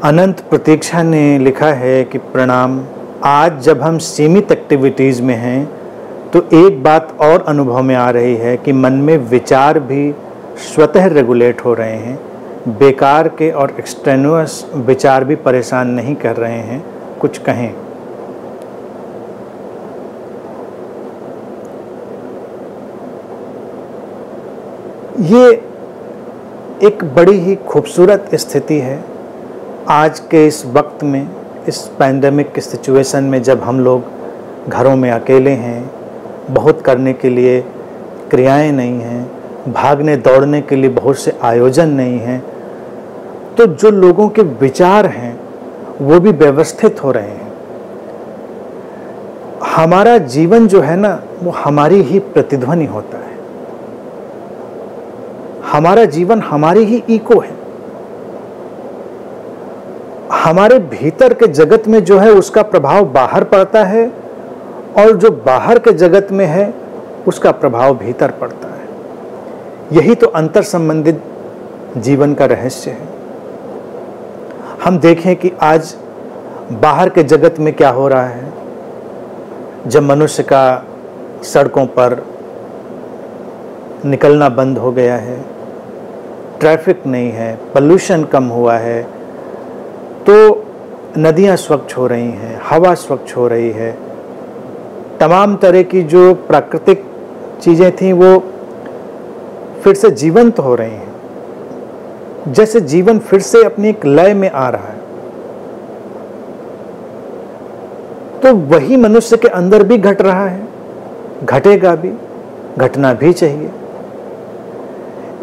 अनंत प्रतीक्षा ने लिखा है कि प्रणाम, आज जब हम सीमित एक्टिविटीज़ में हैं तो एक बात और अनुभव में आ रही है कि मन में विचार भी स्वतः रेगुलेट हो रहे हैं। बेकार के और एक्सट्रेनुअस विचार भी परेशान नहीं कर रहे हैं। कुछ कहें। ये एक बड़ी ही खूबसूरत स्थिति है आज के इस वक्त में, इस पैंडेमिक की सिचुएशन में, जब हम लोग घरों में अकेले हैं, बहुत करने के लिए क्रियाएं नहीं हैं, भागने दौड़ने के लिए बहुत से आयोजन नहीं हैं, तो जो लोगों के विचार हैं वो भी व्यवस्थित हो रहे हैं। हमारा जीवन जो है ना, वो हमारी ही प्रतिध्वनि होता है। हमारा जीवन हमारी ही इको है। हमारे भीतर के जगत में जो है उसका प्रभाव बाहर पड़ता है, और जो बाहर के जगत में है उसका प्रभाव भीतर पड़ता है। यही तो अंतर संबंधित जीवन का रहस्य है। हम देखें कि आज बाहर के जगत में क्या हो रहा है। जब मनुष्य का सड़कों पर निकलना बंद हो गया है, ट्रैफिक नहीं है, पोल्यूशन कम हुआ है, तो नदियां स्वच्छ हो रही हैं, हवा स्वच्छ हो रही है, तमाम तरह की जो प्राकृतिक चीज़ें थीं वो फिर से जीवंत हो रही हैं, जैसे जीवन फिर से अपनी एक लय में आ रहा है। तो वही मनुष्य के अंदर भी घट रहा है, घटेगा भी, घटना भी चाहिए।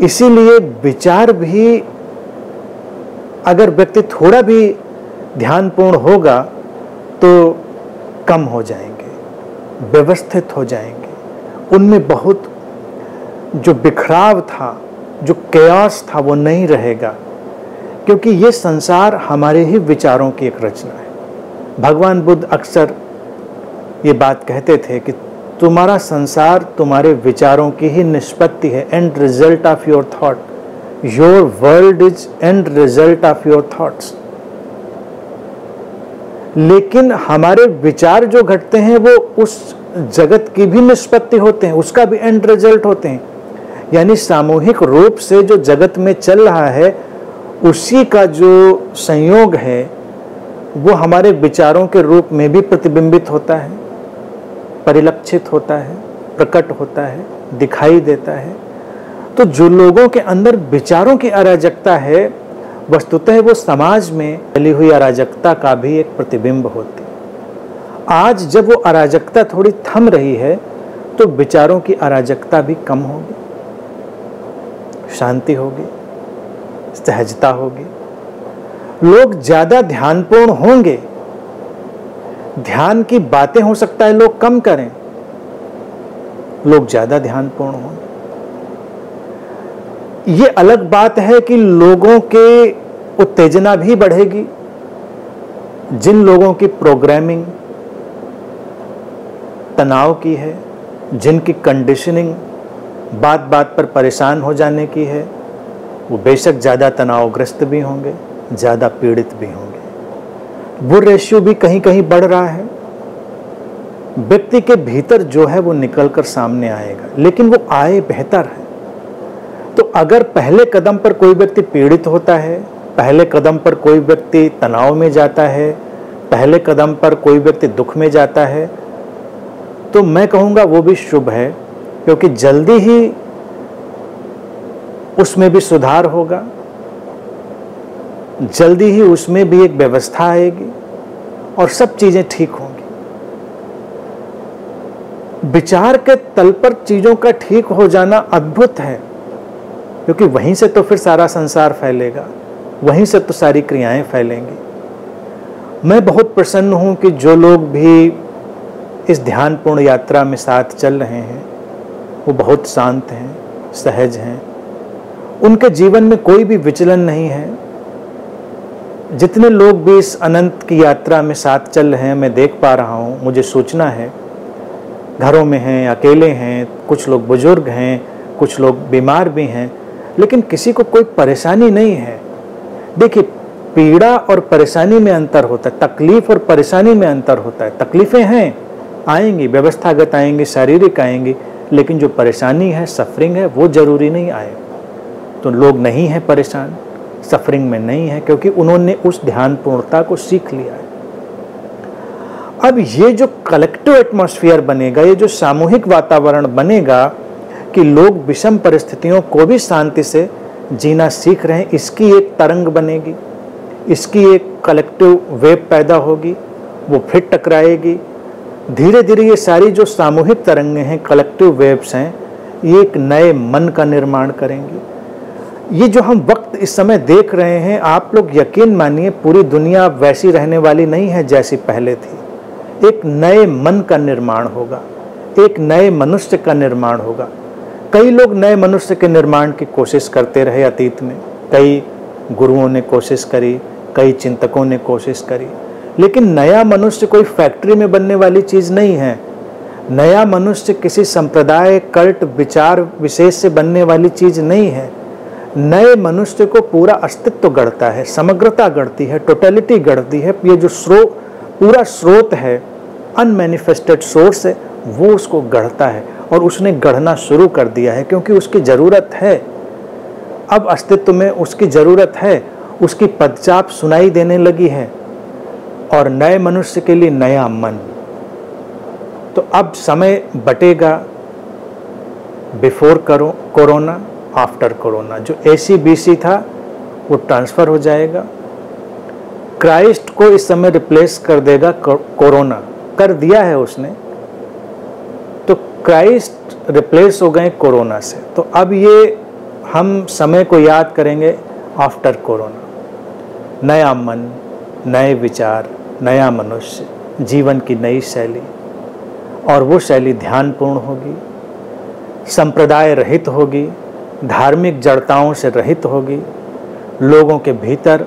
इसीलिए विचार भी, अगर व्यक्ति थोड़ा भी ध्यानपूर्ण होगा तो कम हो जाएंगे, व्यवस्थित हो जाएंगे। उनमें बहुत जो बिखराव था, जो केओस था, वो नहीं रहेगा, क्योंकि ये संसार हमारे ही विचारों की एक रचना है। भगवान बुद्ध अक्सर ये बात कहते थे कि तुम्हारा संसार तुम्हारे विचारों की ही निष्पत्ति है, and result of your thought. Your world is and result of your thoughts. लेकिन हमारे विचार जो घटते हैं वो उस जगत की भी निष्पत्ति होते हैं, उसका भी एंड रिजल्ट होते हैं। यानी सामूहिक रूप से जो जगत में चल रहा है उसी का जो संयोग है वो हमारे विचारों के रूप में भी प्रतिबिंबित होता है, परिलक्षित होता है, प्रकट होता है, दिखाई देता है। तो जो लोगों के अंदर विचारों की अराजकता है, वस्तुतः वो समाज में फैली हुई अराजकता का भी एक प्रतिबिंब होती है। आज जब वो अराजकता थोड़ी थम रही है तो विचारों की अराजकता भी कम होगी, शांति होगी, सहजता होगी। लोग ज्यादा ध्यानपूर्ण होंगे। ध्यान की बातें हो सकता है लोग कम करें, लोग ज्यादा ध्यानपूर्ण हों। ये अलग बात है कि लोगों के उत्तेजना भी बढ़ेगी। जिन लोगों की प्रोग्रामिंग तनाव की है, जिनकी कंडीशनिंग बात बात पर परेशान हो जाने की है, वो बेशक ज़्यादा तनावग्रस्त भी होंगे, ज़्यादा पीड़ित भी होंगे। वो रेशियो भी कहीं कहीं बढ़ रहा है। व्यक्ति के भीतर जो है वो निकलकर सामने आएगा, लेकिन वो आए बेहतर है। तो अगर पहले कदम पर कोई व्यक्ति पीड़ित होता है, पहले कदम पर कोई व्यक्ति तनाव में जाता है, पहले कदम पर कोई व्यक्ति दुख में जाता है, तो मैं कहूँगा वो भी शुभ है, क्योंकि जल्दी ही उसमें भी सुधार होगा, जल्दी ही उसमें भी एक व्यवस्था आएगी और सब चीजें ठीक होंगी। विचार के तल पर चीजों का ठीक हो जाना अद्भुत है, क्योंकि वहीं से तो फिर सारा संसार फैलेगा, वहीं से तो सारी क्रियाएं फैलेंगी। मैं बहुत प्रसन्न हूं कि जो लोग भी इस ध्यानपूर्ण यात्रा में साथ चल रहे हैं वो बहुत शांत हैं, सहज हैं, उनके जीवन में कोई भी विचलन नहीं है। जितने लोग भी इस अनंत की यात्रा में साथ चल रहे हैं, मैं देख पा रहा हूँ, मुझे सूचना है, घरों में हैं, अकेले हैं, कुछ लोग बुजुर्ग हैं, कुछ लोग बीमार भी हैं, लेकिन किसी को कोई परेशानी नहीं है। देखिए, पीड़ा और परेशानी में अंतर होता है, तकलीफ और परेशानी में अंतर होता है। तकलीफें हैं, आएंगी, व्यवस्थागत आएंगी, शारीरिक आएंगी, लेकिन जो परेशानी है, सफरिंग है, वो जरूरी नहीं आए। तो लोग नहीं हैं परेशान, सफरिंग में नहीं है, क्योंकि उन्होंने उस ध्यानपूर्णता को सीख लिया है। अब ये जो कलेक्टिव एटमॉस्फेयर बनेगा, ये जो सामूहिक वातावरण बनेगा कि लोग विषम परिस्थितियों को भी शांति से जीना सीख रहे हैं, इसकी एक तरंग बनेगी, इसकी एक कलेक्टिव वेव पैदा होगी, वो फिर टकराएगी। धीरे धीरे ये सारी जो सामूहिक तरंगें हैं, कलेक्टिव वेव्स हैं, ये एक नए मन का निर्माण करेंगी। ये जो हम वक्त इस समय देख रहे हैं, आप लोग यकीन मानिए पूरी दुनिया वैसी रहने वाली नहीं है जैसी पहले थी। एक नए मन का निर्माण होगा, एक नए मनुष्य का निर्माण होगा। कई लोग नए मनुष्य के निर्माण की कोशिश करते रहे अतीत में, कई गुरुओं ने कोशिश करी, कई चिंतकों ने कोशिश करी, लेकिन नया मनुष्य कोई फैक्ट्री में बनने वाली चीज़ नहीं है। नया मनुष्य किसी संप्रदाय, कल्ट, विचार विशेष से बनने वाली चीज़ नहीं है। नए मनुष्य को पूरा अस्तित्व गढ़ता है, समग्रता गढ़ती है, टोटलिटी गढ़ती है। ये जो पूरा स्रोत है, अनमैनिफेस्टेड सोर्स है, वो उसको गढ़ता है, और उसने गढ़ना शुरू कर दिया है क्योंकि उसकी ज़रूरत है। अब अस्तित्व में उसकी ज़रूरत है, उसकी पदचाप सुनाई देने लगी है, और नए मनुष्य के लिए नया मन। तो अब समय बटेगा, बिफोर कोरोना, आफ्टर कोरोना। जो AC/BC था वो ट्रांसफ़र हो जाएगा, क्राइस्ट को इस समय रिप्लेस कर देगा कोरोना, कर दिया है उसने। तो क्राइस्ट रिप्लेस हो गए कोरोना से। तो अब ये हम समय को याद करेंगे आफ्टर कोरोना। नया मन, नए विचार, नया मनुष्य, जीवन की नई शैली, और वो शैली ध्यानपूर्ण होगी, संप्रदाय रहित होगी, धार्मिक जड़ताओं से रहित होगी। लोगों के भीतर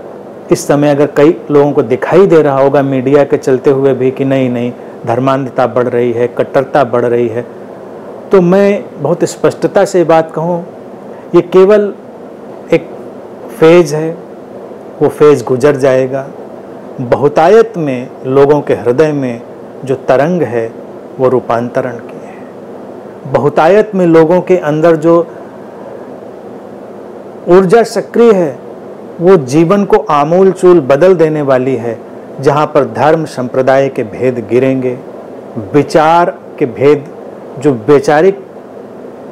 इस समय अगर कई लोगों को दिखाई दे रहा होगा मीडिया के चलते हुए भी कि नहीं धर्मांधता बढ़ रही है, कट्टरता बढ़ रही है, तो मैं बहुत स्पष्टता से बात कहूँ, ये केवल एक फेज़ है, वो फेज़ गुजर जाएगा। बहुतायत में लोगों के हृदय में जो तरंग है वो रूपांतरण की है। बहुतायत में लोगों के अंदर जो ऊर्जा सक्रिय है वो जीवन को आमूल चूल बदल देने वाली है। जहाँ पर धर्म संप्रदाय के भेद गिरेंगे, विचार के भेद, जो वैचारिक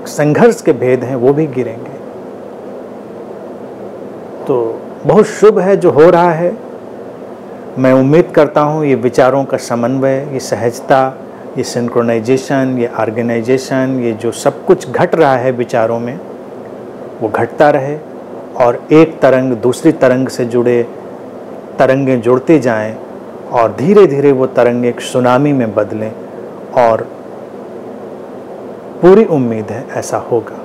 संघर्ष के भेद हैं, वो भी गिरेंगे। तो बहुत शुभ है जो हो रहा है। मैं उम्मीद करता हूँ ये विचारों का समन्वय, ये सहजता, ये सिंक्रोनाइजेशन, ये ऑर्गेनाइजेशन, ये जो सब कुछ घट रहा है विचारों में, वो घटता रहे, और एक तरंग दूसरी तरंग से जुड़े तरंगें जुड़ते जाएं, और धीरे धीरे वो तरंग एक सुनामी में बदलें, और पूरी उम्मीद है ऐसा होगा।